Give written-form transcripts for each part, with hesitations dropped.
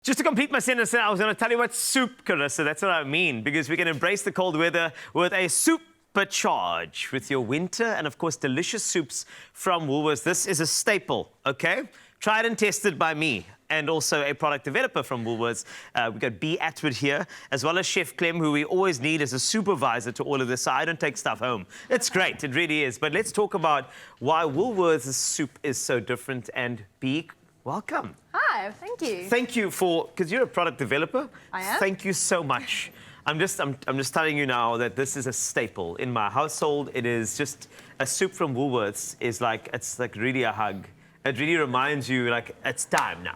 Just to complete my sentence, I was going to tell you what soup, Carissa. That's what I mean, because we can embrace the cold weather with a supercharge with your winter and, of course, delicious soups from Woolworths. This is a staple, okay? Tried and tested by me and also a product developer from Woolworths. We've got B. Atwood here, as well as Chef Clem, who we always need as a supervisor to all of this, so I don't take stuff home. It's great, it really is. But let's talk about why Woolworths' soup is so different. And B, welcome. Hi, thank you. Thank you for, because you're a product developer. I am. Thank you so much. I'm just telling you now that this is a staple in my household. It is just a soup from Woolworths it's like really a hug. It really reminds you like it's time now,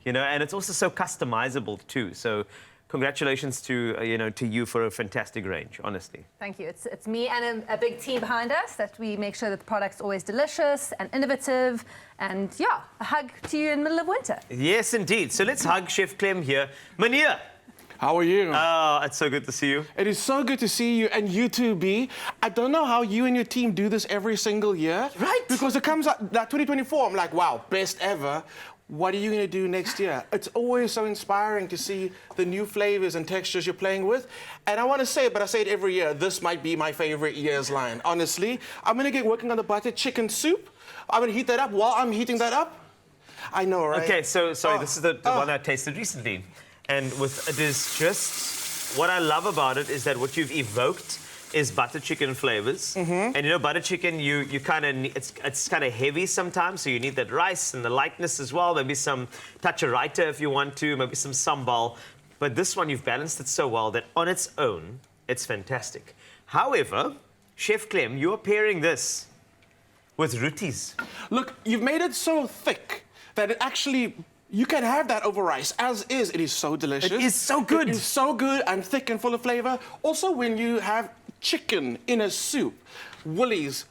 you know. And it's also so customizable too. So congratulations to you for a fantastic range, honestly. Thank you. It's me and a big team behind us that we make sure that the product's always delicious and innovative. And yeah, a hug to you in the middle of winter. Yes, indeed. So let's hug Chef Clem here. Meneer. How are you? Oh, it's so good to see you. It is so good to see you, and you too, B. I don't know how you and your team do this every single year. Right. Because it comes out, that 2024, I'm like, wow, best ever. What are you going to do next year? It's always so inspiring to see the new flavors and textures you're playing with. And I want to say it, but I say it every year, this might be my favorite year's line, honestly. I'm going to get working on the butter chicken soup. I'm going to heat that up. While I'm heating that up, I know, right? Okay, so sorry, this is the one I tasted recently. And it is just, what I love about it is that what you've evoked is butter chicken flavors. And you know, butter chicken, you kind of, it's kind of heavy sometimes, so you need that rice and the lightness as well. Maybe some touch of raita if you want to, maybe some sambal. But this one, you've balanced it so well that on its own, it's fantastic. However, Chef Clem, you're pairing this with rotis. Look, you've made it so thick that it actually, you can have that over rice as is. It is so delicious. It is so good. It is so good and thick and full of flavor. Also, when you have chicken in a soup, Woolies,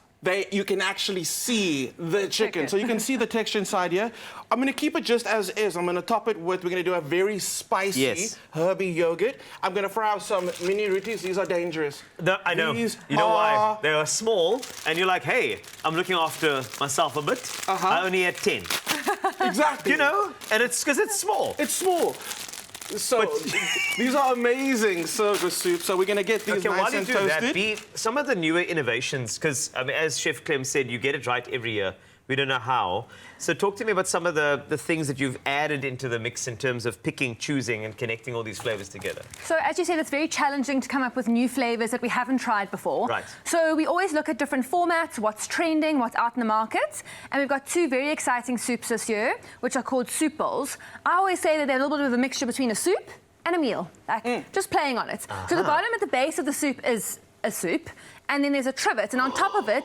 you can actually see the chicken. So you can see the texture inside here. I'm gonna keep it just as is. I'm gonna top it with, we're gonna do a very spicy herby yogurt. I'm gonna fry out some mini rotis. These are dangerous. I know. You know why? They are small, and you're like, hey, I'm looking after myself a bit. I only had 10. Exactly. You know? And it's because it's small. It's small. So these are amazing circus soup. So we're going to get these nice and toasted. That, some of the newer innovations, because I mean, as Chef Clem said, you get it right every year. We don't know how. So talk to me about some of the things that you've added into the mix in terms of picking, choosing, and connecting all these flavors together. So as you said, it's very challenging to come up with new flavors that we haven't tried before. Right. So we always look at different formats, what's trending, what's out in the market. And we've got two very exciting soups this year, which are called soup bowls. I always say that they're a little bit of a mixture between a soup and a meal, like just playing on it. So the bottom at the base of the soup is a soup, and then there's a trivet, and on top of it,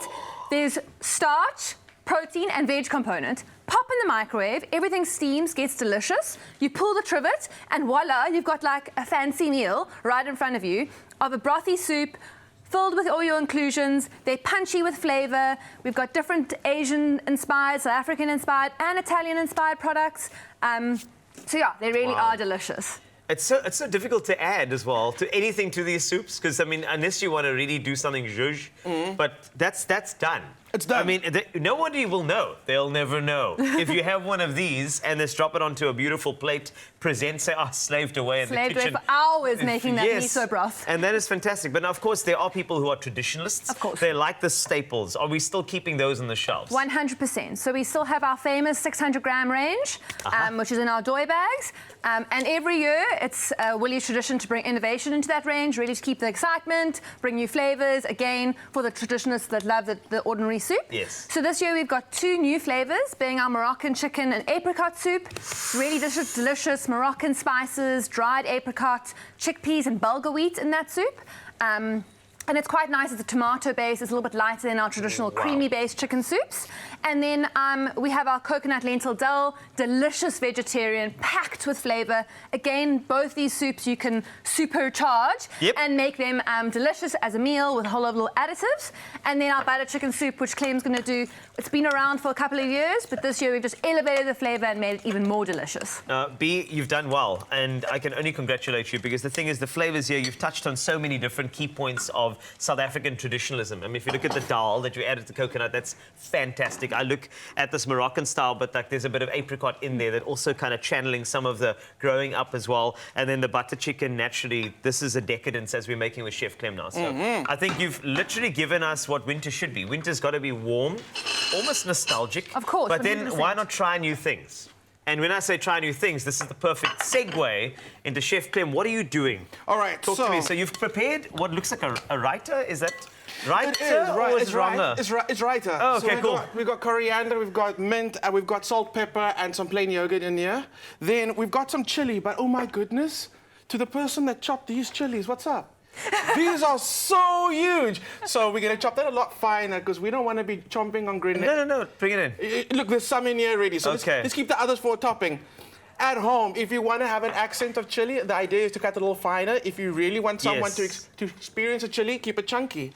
there's starch, protein and veg component. Pop in the microwave, everything steams, gets delicious. You pull the trivet, and voila, you've got like a fancy meal right in front of you of a brothy soup filled with all your inclusions. They're punchy with flavor. We've got different Asian-inspired, South African-inspired, and Italian-inspired products. So yeah, they really are delicious. It's so difficult to add as well to anything to these soups, because I mean, unless you want to really do something zhuzh, but that's done. It's done. I mean, nobody will know. They'll never know. If you have one of these and just drop it onto a beautiful plate, present, say, slaved away in the kitchen. Slaved away for hours making that miso broth. And that is fantastic. But now, of course, there are people who are traditionalists. Of course. They like the staples. Are we still keeping those on the shelves? 100%. So we still have our famous 600-gram range, which is in our doy bags. And every year, it's Woolie's tradition to bring innovation into that range, really to keep the excitement, bring new flavors, again, for the traditionalists that love the ordinary soup. Yes. So this year, we've got two new flavors, being our Moroccan chicken and apricot soup. Really delicious Moroccan spices, dried apricot, chickpeas and bulgur wheat in that soup. And it's quite nice. It's a tomato base. It's a little bit lighter than our traditional creamy-based chicken soups. And then we have our coconut lentil dal, delicious vegetarian, packed with flavor. Again, both these soups you can supercharge and make them delicious as a meal with a whole lot of little additives. And then our butter chicken soup, which Clem's going to do. It's been around for a couple of years, but this year we've just elevated the flavor and made it even more delicious. B, you've done well, and I can only congratulate you, because the thing is, the flavors here, you've touched on so many different key points of of South African traditionalism. I mean, if you look at the dal that you added to coconut, that's fantastic. I look at this Moroccan style, but like there's a bit of apricot in there that also kind of channeling some of the growing up as well. And then the butter chicken, naturally, this is a decadence as we're making with Chef Clem now. So I think you've literally given us what winter should be. Winter's got to be warm, almost nostalgic. Of course, But then 100%. why not try new things? And when I say try new things, this is the perfect segue into Chef Clem. What are you doing? All right, Talk to me. So you've prepared what looks like a writer. Is that right? It is, right. Or It's wronger? It's writer. Oh, okay, cool. We've got coriander, we've got mint, and we've got salt, pepper, and some plain yogurt in here. Then we've got some chili, but oh my goodness, to the person that chopped these chilies, what's up? These are so huge. So we're going to chop that a lot finer because we don't want to be chomping on grenade. No. Bring it in. Look, there's some in here already. So Okay. let's keep the others for a topping. At home, if you want to have an accent of chili, the idea is to cut it a little finer. If you really want someone Yes. to experience a chili, keep it chunky.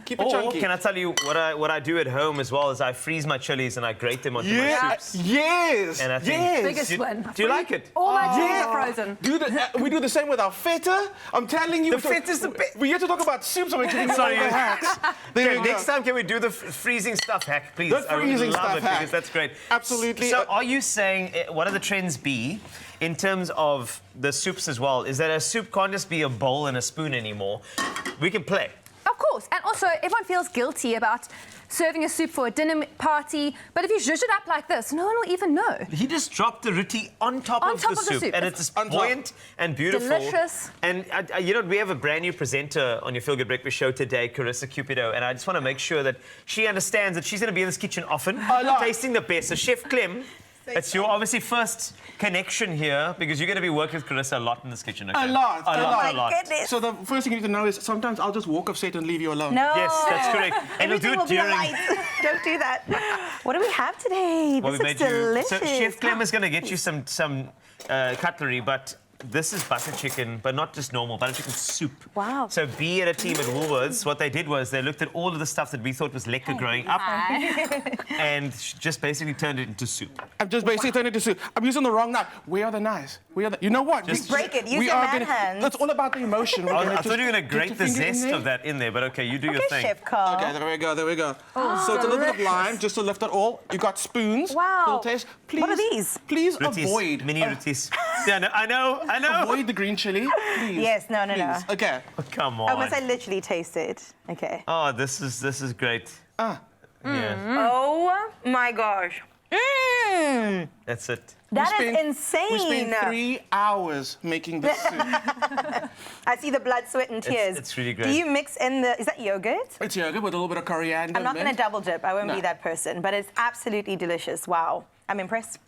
Keep it Or chunky. can I tell you what I do at home as well is I freeze my chilies and I grate them onto my soups. Yes. And I think- yes. Biggest Do, win. do you like it? All my chilies yeah. are frozen. We do the same with our feta. I'm telling you. The feta's the best. We have to talk about soup, so we're giving you Sorry. all the hacks. There Okay, you go. next time, can we do the freezing stuff hack, please? The I would freezing love stuff it hack. because that's great. Absolutely. So, are you saying what are the trends be in terms of the soups as well? Is that a soup can't just be a bowl and a spoon anymore? We can play. Of course. And also, everyone feels guilty about serving a soup for a dinner party. But if you zhuzh it up like this, no one will even know. He just dropped the roti on top On of top the of the soup, soup. and It's it's on top. buoyant and beautiful. Delicious. And you know, we have a brand new presenter on your Feel Good Breakfast show today, Carissa Cupido, and I just want to make sure that she understands that she's going to be in this kitchen often, lot. tasting the best. So, Chef Clem, it's your obviously first connection here because you're going to be working with Carissa a lot in this kitchen. Okay? A lot. A lot. My goodness. So the first thing you need to know is sometimes I'll just walk off set and leave you alone. No. Yes, that's correct. And you'll do Everything it will be a during. light. Don't do that. What do we have today? Well, This we looks made you. delicious. So Chef Clem is going to get you some cutlery, but this is butter chicken, but not just normal butter chicken soup. Wow. So B and a team at Woolworths, what they did was they looked at all of the stuff that we thought was lekker growing up, and just basically turned it into soup. I'm just basically turning it to soup. I'm using the wrong knife. Where are the knives? Where are the... You know what? Just break it. Use we your are man gonna- hands. It's all about the emotion. We're I gonna thought you were going to just grate get the your finger in zest there. of that in there, but okay, you do your Okay, thing. Chef Carl. Okay, there we go. So it's a little bit of lime, just to lift it all. You got spoons. Wow. Little taste. Please, What are these? Please Rotis, avoid. mini rotis. Yeah, no, I know. Avoid the green chili, please. Yes, no. Please. Okay. Oh, come Oh, must I on. literally taste it? Okay. Oh, this is great. Ah. Yeah, Oh my gosh. Mmm. that's it. That is We insane. spent 3 hours making this soup. I see the blood, sweat, and tears. it's really Do great. you mix in the? Is that yogurt? It's yogurt with a little bit of coriander. I'm not going to mint. double dip. I won't No. be that person. But it's absolutely delicious. Wow. I'm impressed.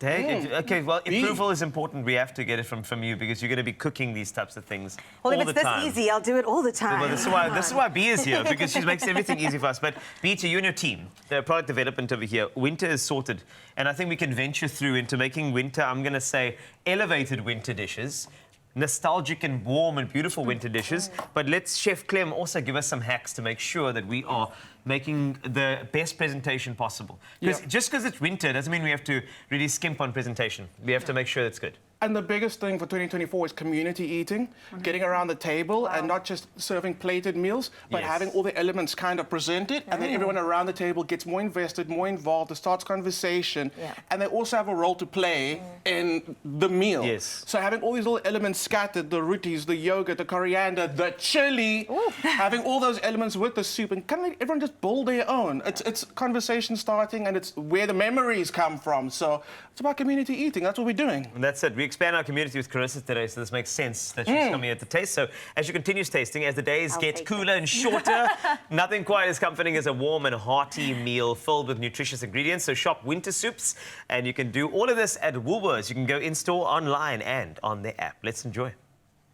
Okay, well, approval is important. We have to get it from you because you're going to be cooking these types of things Well, all if the it's this time. easy, I'll do it all the time. Well, this is why B is here because she makes everything easy for us. But B, to you and your team, the product development over here, winter is sorted, and I think we can venture through into making winter. I'm going to say elevated winter dishes. Nostalgic and warm and beautiful winter dishes, but let's Chef Clem also give us some hacks to make sure that we are making the best presentation possible. Because just because it's winter doesn't mean we have to really skimp on presentation. We have to make sure it's good. And the biggest thing for 2024 is community eating, getting around the table and not just serving plated meals, but Yes. having all the elements kind of presented, and then everyone around the table gets more invested, more involved, it starts conversation, Yeah. and they also have a role to play in the meal. Yes. So having all these little elements scattered, the rotis, the yogurt, the coriander, the chili, having all those elements with the soup, and kind of everyone just build their own. It's conversation starting, and it's where the memories come from. So it's about community eating. That's what we're doing. And that's it. We expand our community with Carissa today, so this makes sense that she's coming here to taste. So as she continues tasting, as the days I'll get take cooler and shorter, nothing quite as comforting as a warm and hearty meal filled with nutritious ingredients. So shop winter soups, and you can do all of this at Woolworths. You can go in-store, online, and on the app. Let's enjoy.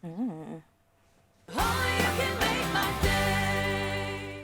All you can